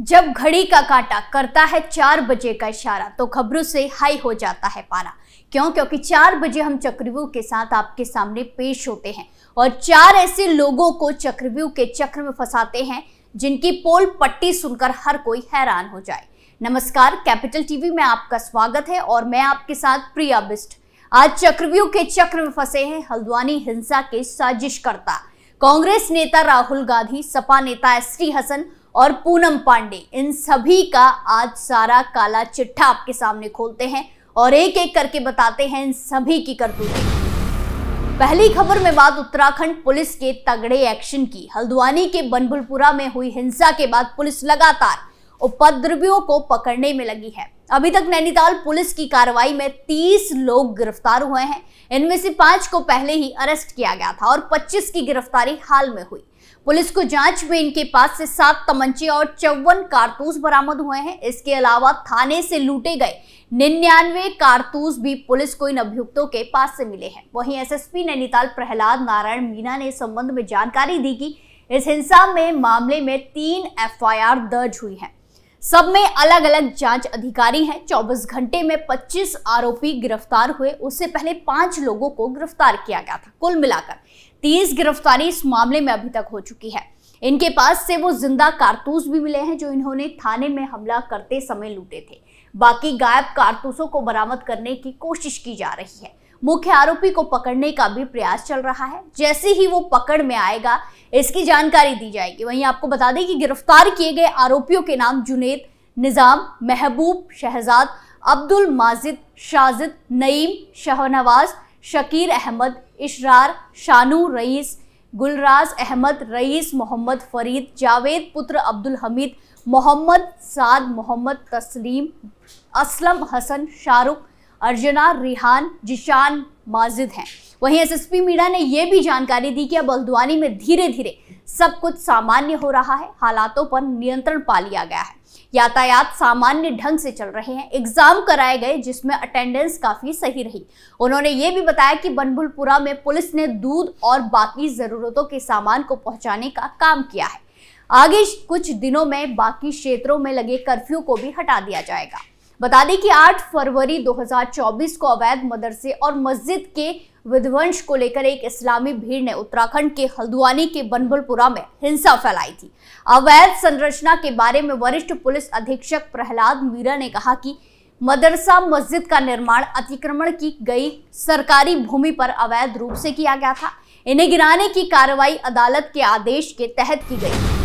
जब घड़ी का कांटा करता है 4 बजे का इशारा तो खबरों से हाई हो जाता है पारा। क्योंकि 4 बजे हम चक्रव्यूह के साथ आपके सामने पेश होते हैं और 4 ऐसे लोगों को चक्रव्यूह के चक्र में फंसाते हैं जिनकी पोल पट्टी सुनकर हर कोई हैरान हो जाए। नमस्कार, कैपिटल टीवी में आपका स्वागत है और मैं आपके साथ प्रिया बिस्ट। आज चक्रव्यूह के चक्र में फंसे हैं हल्द्वानी हिंसा के साजिशकर्ता कांग्रेस नेता राहुल गांधी, सपा नेता एसटी हसन और पूनम पांडे। इन सभी का आज सारा काला चिट्ठा आपके सामने खोलते हैं और एक एक करके बताते हैं इन सभी की करतूतें। पहली खबर में बात उत्तराखंड पुलिस के तगड़े एक्शन की। हल्द्वानी के बनभूलपुरा में हुई हिंसा के बाद पुलिस लगातार उपद्रवियों को पकड़ने में लगी है। अभी तक नैनीताल पुलिस की कार्रवाई में 30 लोग गिरफ्तार हुए हैं। इनमें से 5 को पहले ही अरेस्ट किया गया था और 25 की गिरफ्तारी हाल में हुई। पुलिस को जांच में इनके पास से 7 तमंचे और 54 कारतूस बरामद हुए हैं। इसके अलावा थाने से लूटे गए 99 कारतूस भी पुलिस को इन अभियुक्तों के पास से मिले हैं। वहीं एसएसपी नैनीताल प्रहलाद नारायण मीना ने इस संबंध में जानकारी दी कि इस हिंसा में मामले में 3 एफआईआर दर्ज हुई है। सब में अलग अलग जांच अधिकारी हैं। 24 घंटे में 25 आरोपी गिरफ्तार हुए। उससे पहले 5 लोगों को गिरफ्तार किया गया था। कुल मिलाकर 30 गिरफ्तारी इस मामले में अभी तक हो चुकी है। इनके पास से वो जिंदा कारतूस भी मिले हैं जो इन्होंने थाने में हमला करते समय लूटे थे। बाकी गायब कारतूसों को बरामद करने की कोशिश की जा रही है। मुख्य आरोपी को पकड़ने का भी प्रयास चल रहा है। जैसे ही वो पकड़ में आएगा इसकी जानकारी दी जाएगी। वहीं आपको बता दें कि गिरफ्तार किए गए आरोपियों के नाम जुनेद, निजाम, महबूब, शहजाद, अब्दुल माजिद, शाजिद, नईम, शाहनवाज, शकीर अहमद, इशरार, शानू रईस, गुलराज अहमद, रईस, मोहम्मद फरीद, जावेद पुत्र अब्दुल हमीद, मोहम्मद साद, मोहम्मद तस्लीम, असलम हसन, शाहरुख, अर्जना, रिहान, जिशान माजिद हैं। वहीं एसएसपी मीणा ने यह भी जानकारी दी कि अब हल्द्वानी में धीरे धीरे सब कुछ सामान्य हो रहा है। हालातों पर नियंत्रण पा लिया गया है। यातायात सामान्य ढंग से चल रहे हैं। एग्जाम कराए गए जिसमें अटेंडेंस काफी सही रही। उन्होंने ये भी बताया कि बनभूलपुरा में पुलिस ने दूध और बाकी जरूरतों के सामान को पहुंचाने का काम किया है। आगे कुछ दिनों में बाकी क्षेत्रों में लगे कर्फ्यू को भी हटा दिया जाएगा। बता दें कि 8 फरवरी 2024 को अवैध मदरसे और मस्जिद के विध्वंस को लेकर एक इस्लामी भीड़ ने उत्तराखंड के हल्द्वानी के बनभूलपुरा में हिंसा फैलाई थी। अवैध संरचना के बारे में वरिष्ठ पुलिस अधीक्षक प्रहलाद मीरा ने कहा कि मदरसा मस्जिद का निर्माण अतिक्रमण की गई सरकारी भूमि पर अवैध रूप से किया गया था। इन्हें गिराने की कार्रवाई अदालत के आदेश के तहत की गई।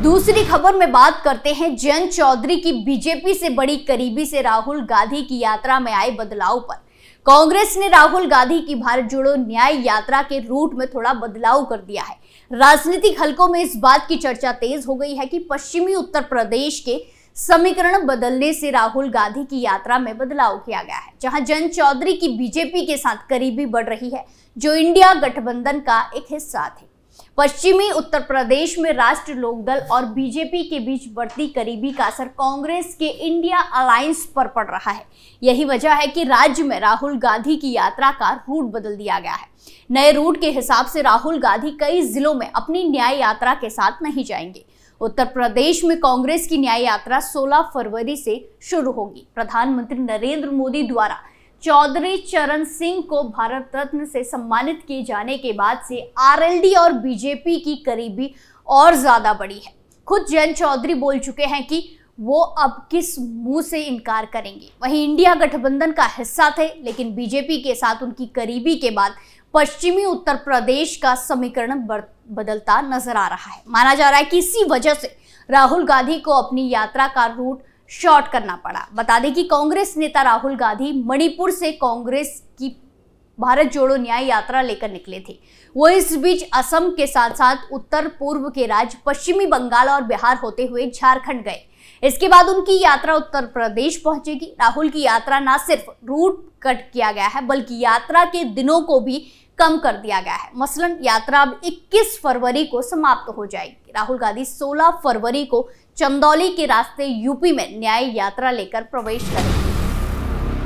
दूसरी खबर में बात करते हैं जयंत चौधरी की बीजेपी से बड़ी करीबी से राहुल गांधी की यात्रा में आए बदलाव पर। कांग्रेस ने राहुल गांधी की भारत जोड़ो न्याय यात्रा के रूट में थोड़ा बदलाव कर दिया है। राजनीतिक हलकों में इस बात की चर्चा तेज हो गई है कि पश्चिमी उत्तर प्रदेश के समीकरण बदलने से राहुल गांधी की यात्रा में बदलाव किया गया है। जहां जयंत चौधरी की बीजेपी के साथ करीबी बढ़ रही है जो इंडिया गठबंधन का एक हिस्सा थे। पश्चिमी उत्तर प्रदेश में राष्ट्रीय लोकदल और बीजेपी के बीच बढ़ती करीबी का असर कांग्रेस के इंडिया अलायंस पर पड़ रहा है। यही वजह है कि राज्य में राहुल गांधी की यात्रा का रूट बदल दिया गया है। नए रूट के हिसाब से राहुल गांधी कई जिलों में अपनी न्याय यात्रा के साथ नहीं जाएंगे। उत्तर प्रदेश में कांग्रेस की न्याय यात्रा 16 फरवरी से शुरू होगी। प्रधानमंत्री नरेंद्र मोदी द्वारा चौधरी चरण सिंह को भारत रत्न से सम्मानित किए जाने के बाद से आरएलडी और बीजेपी की करीबी और ज्यादा बढ़ी है। खुद जयंत चौधरी बोल चुके हैं कि वो अब किस मुंह से इनकार करेंगे। वहीं इंडिया गठबंधन का हिस्सा थे लेकिन बीजेपी के साथ उनकी करीबी के बाद पश्चिमी उत्तर प्रदेश का समीकरण बदलता नजर आ रहा है। माना जा रहा है कि इसी वजह से राहुल गांधी को अपनी यात्रा का रूट शॉर्ट करना पड़ा। बता दें कि कांग्रेस नेता राहुल गांधी मणिपुर से कांग्रेस की भारत जोड़ो न्याय यात्रा लेकर निकले थे। वो इस बीच असम के साथ साथ उत्तर पूर्व के राज्य पश्चिमी बंगाल और बिहार होते हुए झारखंड गए। इसके बाद उनकी यात्रा उत्तर प्रदेश पहुंचेगी। राहुल की यात्रा न सिर्फ रूट कट किया गया है बल्कि यात्रा के दिनों को भी कम कर दिया गया है। मसलन यात्रा अब 21 फरवरी को समाप्त हो जाएगी। राहुल गांधी 16 फरवरी को चंदौली के रास्ते यूपी में न्याय यात्रा लेकर प्रवेश करेंगे।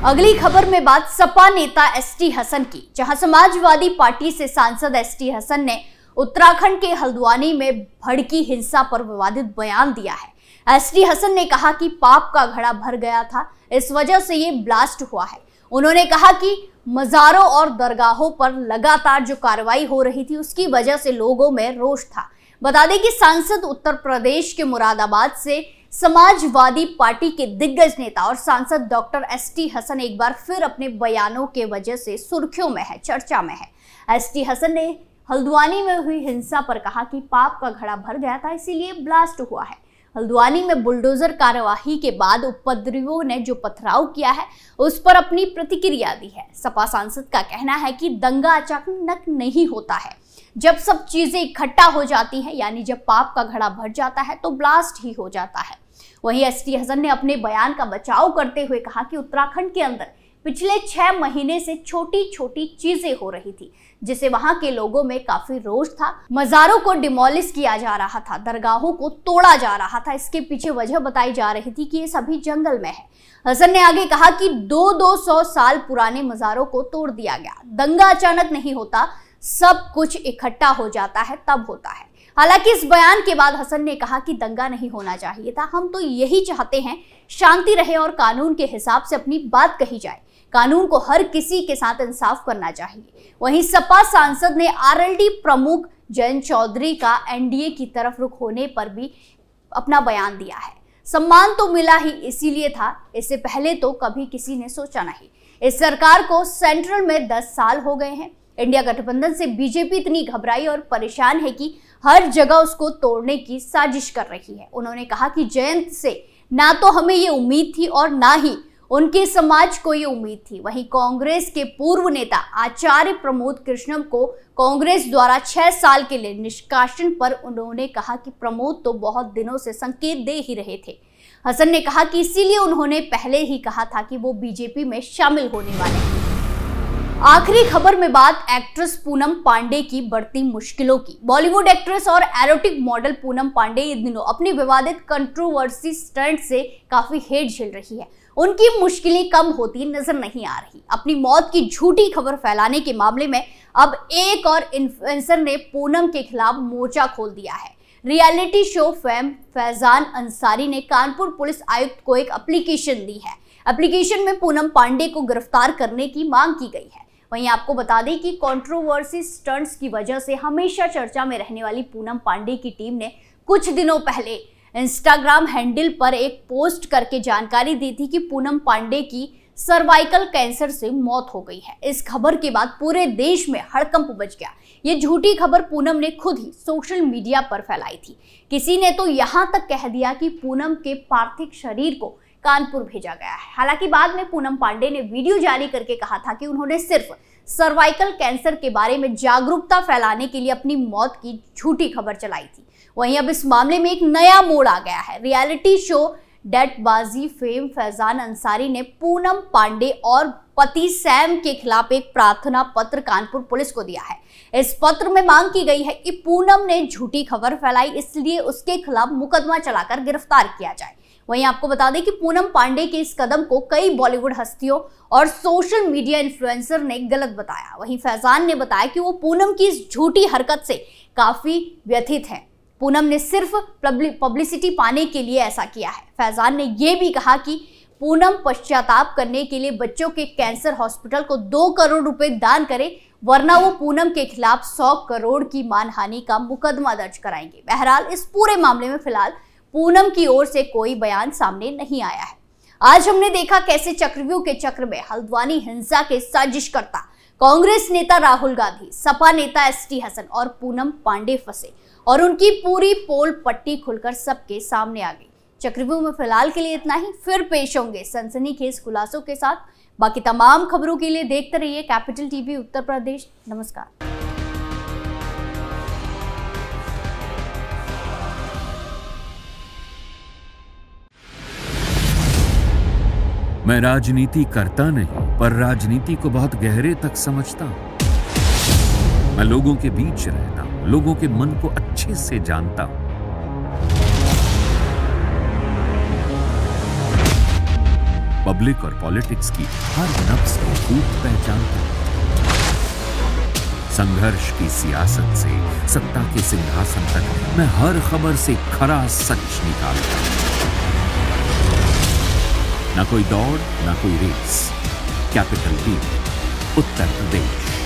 अगली खबर में बात सपा नेता एसटी हसन की, जहां समाजवादी पार्टी से सांसद एसटी हसन ने उत्तराखंड के हल्द्वानी में भड़की हिंसा पर विवादित बयान दिया है। एसटी हसन ने कहा कि पाप का घड़ा भर गया था, इस वजह से ये ब्लास्ट हुआ है। उन्होंने कहा कि मज़ारों और दरगाहों पर लगातार जो कार्रवाई हो रही थी उसकी वजह से लोगों में रोष था। बता दें कि सांसद उत्तर प्रदेश के मुरादाबाद से समाजवादी पार्टी के दिग्गज नेता और सांसद डॉक्टर एसटी हसन एक बार फिर अपने बयानों के वजह से सुर्खियों में है, चर्चा में है। एसटी हसन ने हल्द्वानी में हुई हिंसा पर कहा कि पाप का घड़ा भर गया था, इसीलिए ब्लास्ट हुआ है। हल्द्वानी में बुलडोजर कार्यवाही के बाद उपद्रवियों ने जो पथराव किया है उस पर अपनी प्रतिक्रिया दी है। सपा सांसद का कहना है कि दंगा अचानक नहीं होता है, जब सब चीजें इकट्ठा हो जाती हैं, यानी जब पाप का घड़ा भर जाता है तो ब्लास्ट ही हो जाता है। वहीं एसटी हसन ने अपने बयान का बचाव करते हुए कहा कि उत्तराखंड के अंदर पिछले 6 महीने से छोटी छोटी चीजें हो रही थी, जिससे वहां के लोगों में काफी रोष था। मज़ारों को डिमोलिश किया जा रहा था, दरगाहों को तोड़ा जा रहा था। इसके पीछे वजह बताई जा रही थी कि ये सभी जंगल में है। हसन ने आगे कहा कि 200 साल पुराने मज़ारों को तोड़ दिया गया। दंगा अचानक नहीं होता, सब कुछ इकट्ठा हो जाता है तब होता है। हालांकि इस बयान के बाद हसन ने कहा कि दंगा नहीं होना चाहिए था, हम तो यही चाहते हैं शांति रहे और कानून के हिसाब से अपनी बात कही जाए। कानून को हर किसी के साथ इंसाफ करना चाहिए। वहीं सपा सांसद ने आरएलडी प्रमुख जयंत चौधरी का एनडीए की तरफ रुख होने पर भी अपना बयान दिया है। सम्मान तो मिला ही इसीलिए था, इससे पहले तो कभी किसी ने सोचा नहीं। इस सरकार को सेंट्रल में 10 साल हो गए हैं। इंडिया गठबंधन से बीजेपी इतनी घबराई और परेशान है कि हर जगह उसको तोड़ने की साजिश कर रही है। उन्होंने कहा कि जयंत से ना तो हमें ये उम्मीद थी और ना ही उनके समाज को ये उम्मीद थी। वहीं कांग्रेस के पूर्व नेता आचार्य प्रमोद कृष्णम को कांग्रेस द्वारा 6 साल के लिए निष्कासन पर उन्होंने कहा कि प्रमोद तो बहुत दिनों से संकेत दे ही रहे थे। हसन ने कहा कि इसीलिए उन्होंने पहले ही कहा था कि वो बीजेपी में शामिल होने वाले हैं। आखिरी खबर में बात एक्ट्रेस पूनम पांडे की बढ़ती मुश्किलों की। बॉलीवुड एक्ट्रेस और एरोटिक मॉडल पूनम पांडे इन दिनों अपनी विवादित कंट्रोवर्सी स्टंट से काफी हेट झेल रही है। उनकी मुश्किलें कम होती नजर नहीं आ रही। अपनी मौत की झूठी खबर फैलाने के मामले में अब एक और इन्फ्लुएंसर ने पूनम के खिलाफ मोर्चा खोल दिया है। Reality show fame Faizan Ansari ने कानपुर पुलिस आयुक्त को एक एप्लीकेशन दी है। एप्लीकेशन में पूनम पांडे को गिरफ्तार करने की मांग की गई है। वहीं आपको बता दें कि कंट्रोवर्सी स्टंट्स की वजह से हमेशा चर्चा में रहने वाली पूनम पांडे की टीम ने कुछ दिनों पहले इंस्टाग्राम हैंडल पर एक पोस्ट करके जानकारी दी थी कि पूनम पांडे की सर्वाइकल कैंसर से मौत हो गई है। इस खबर के बाद पूरे देश में हड़कंप मच गया। ये झूठी खबर पूनम ने खुद ही सोशल मीडिया पर फैलाई थी। किसी ने तो यहां तक कह दिया कि पूनम के पार्थिव शरीर को कानपुर भेजा गया है। हालांकि बाद में पूनम पांडे ने वीडियो जारी करके कहा था कि उन्होंने सिर्फ सर्वाइकल कैंसर के बारे में जागरूकता फैलाने के लिए अपनी मौत की झूठी खबर चलाई थी। वहीं अब इस मामले में एक नया मोड़ आ गया है। रियलिटी शो डेटबाजी फेम फैजान अंसारी ने पूनम पांडे और पति सैम के खिलाफ एक प्रार्थना पत्र कानपुर पुलिस को दिया है। इस पत्र में मांग की गई है कि पूनम ने झूठी खबर फैलाई, इसलिए उसके खिलाफ मुकदमा चलाकर गिरफ्तार किया जाए। वहीं आपको बता दें कि पूनम पांडे के इस कदम को कई बॉलीवुड हस्तियों और सोशल मीडिया इन्फ्लुएंसर ने गलत बताया। वहीं फैजान ने बताया कि वो पूनम की इस झूठी हरकत से काफी व्यथित है। पूनम ने सिर्फ पब्लिसिटी पाने के लिए ऐसा किया है। फैजान ने यह भी कहा कि पूनम पश्चाताप करने के लिए बच्चों के कैंसर हॉस्पिटल को 2 करोड़ रुपए दान करे, वरना वो पूनम के खिलाफ 100 करोड़ की मानहानि का मुकदमा दर्ज कराएंगे। बहरहाल इस पूरे मामले में फिलहाल पूनम की ओर से कोई बयान सामने नहीं आया है। आज हमने देखा कैसे चक्रव्यूह के चक्र में हल्द्वानी हिंसा के साजिशकर्ता कांग्रेस नेता राहुल गांधी, सपा नेता एसटी हसन और पूनम पांडे फंसे और उनकी पूरी पोल पट्टी खुलकर सबके सामने आ गई। चक्रव्यूह में फिलहाल के लिए इतना ही, फिर पेश होंगे सनसनीखेज खुलासों के साथ। बाकी तमाम खबरों के लिए देखते रहिए कैपिटल टीवी उत्तर प्रदेश। नमस्कार। मैं राजनीति करता नहीं, पर राजनीति को बहुत गहरे तक समझता हूं। मैं लोगों के बीच रहता हूं, लोगों के मन को अच्छे से जानता हूं। पब्लिक और पॉलिटिक्स की हर नब्ज को खूब पहचानता हूं। संघर्ष की सियासत से सत्ता के सिंहासन तक मैं हर खबर से खरा सच निकालता हूं। ना कोई दौड़, ना कोई race. Capital B, Uttar Pradesh.